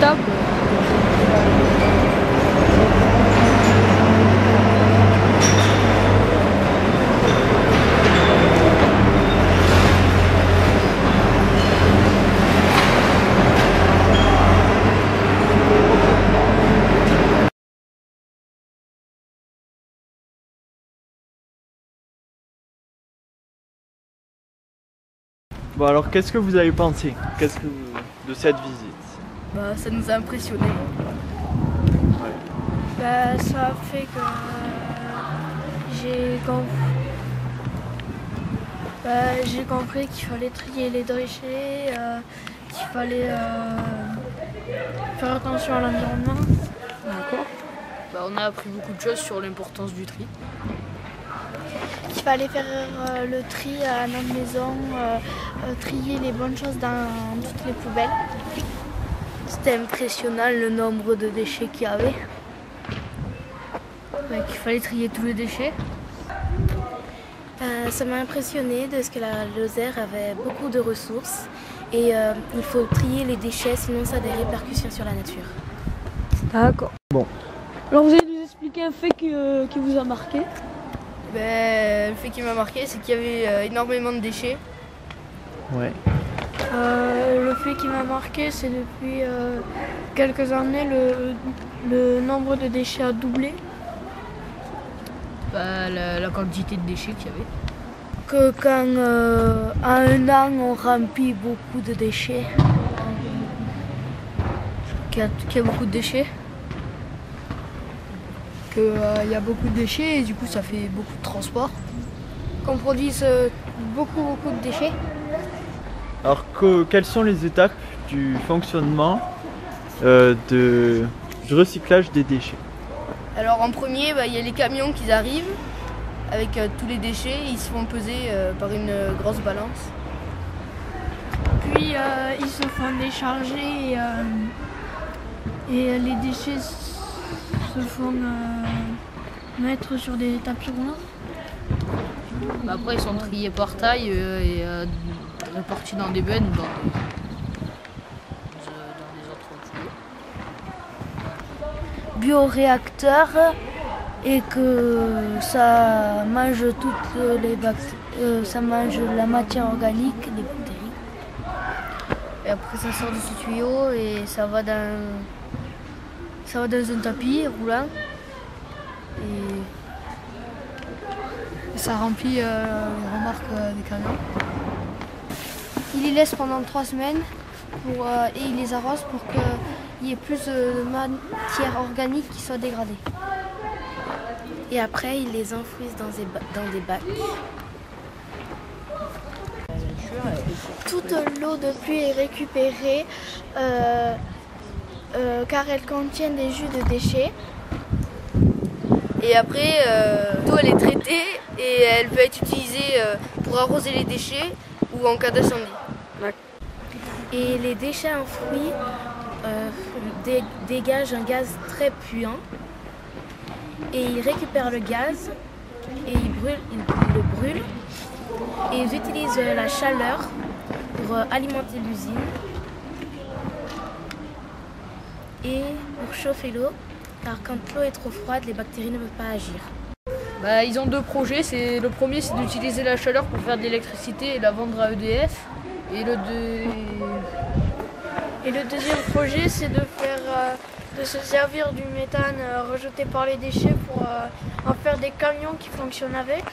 étape. Bon alors qu'est-ce que vous avez pensé de cette visite? Bah, ça nous a impressionnés. Ouais. Bah, ça a fait que j'ai compris qu'il fallait trier les déchets, qu'il fallait faire attention à l'environnement. D'accord. Bah, on a appris beaucoup de choses sur l'importance du tri. Qu'il fallait faire le tri à notre maison, trier les bonnes choses dans toutes les poubelles. C'était impressionnant le nombre de déchets qu'il y avait. Bah, qu'il fallait trier tous les déchets. Ça m'a impressionné de ce que la Lozère avait beaucoup de ressources et il faut trier les déchets sinon ça a des répercussions sur la nature. D'accord. Bon. Alors vous allez nous expliquer un fait qui vous a marqué? Le fait qui m'a marqué, c'est qu'il y avait énormément de déchets. Ouais. Le fait qui m'a marqué, c'est depuis quelques années, le nombre de déchets a doublé. Bah, la quantité de déchets qu'il y avait. Que quand à un an on remplit beaucoup de déchets. Qu'il y a beaucoup de déchets. Qu'il y a beaucoup de déchets et du coup ça fait beaucoup de transport. Qu'on produise beaucoup de déchets. Alors quelles sont les étapes du fonctionnement du recyclage des déchets? Alors en premier, il y a les camions qui arrivent avec tous les déchets, ils se font peser par une grosse balance. Puis ils se font décharger et les déchets se font mettre sur des tapis roulants. Bah, après ils sont triés par taille et répartis dans des bennes ou dans des autres tuyaux. Bioréacteur et que ça mange toutes les ça mange la matière organique, les bactéries. Et après ça sort de ce tuyau et ça va dans un tapis roulant et ça remplit une remorque des camions. Il les laisse pendant 3 semaines et il les arrose pour qu'il y ait plus de matière organique qui soit dégradée. Et après, il les enfouissent dans des bacs. Toute l'eau de pluie est récupérée car elle contient des jus de déchets. Et après, l'eau elle est traitée et elle peut être utilisée pour arroser les déchets ou en cas d'incendie. Et les déchets enfouis dégagent un gaz très puant. Et ils récupèrent le gaz et ils le brûlent. Et ils utilisent la chaleur pour alimenter l'usine et pour chauffer l'eau. Car quand l'eau est trop froide, les bactéries ne peuvent pas agir. Bah, ils ont 2 projets. Le premier, c'est d'utiliser la chaleur pour faire de l'électricité et la vendre à EDF. Et le deuxième projet, c'est de se servir du méthane rejeté par les déchets pour en faire des camions qui fonctionnent avec.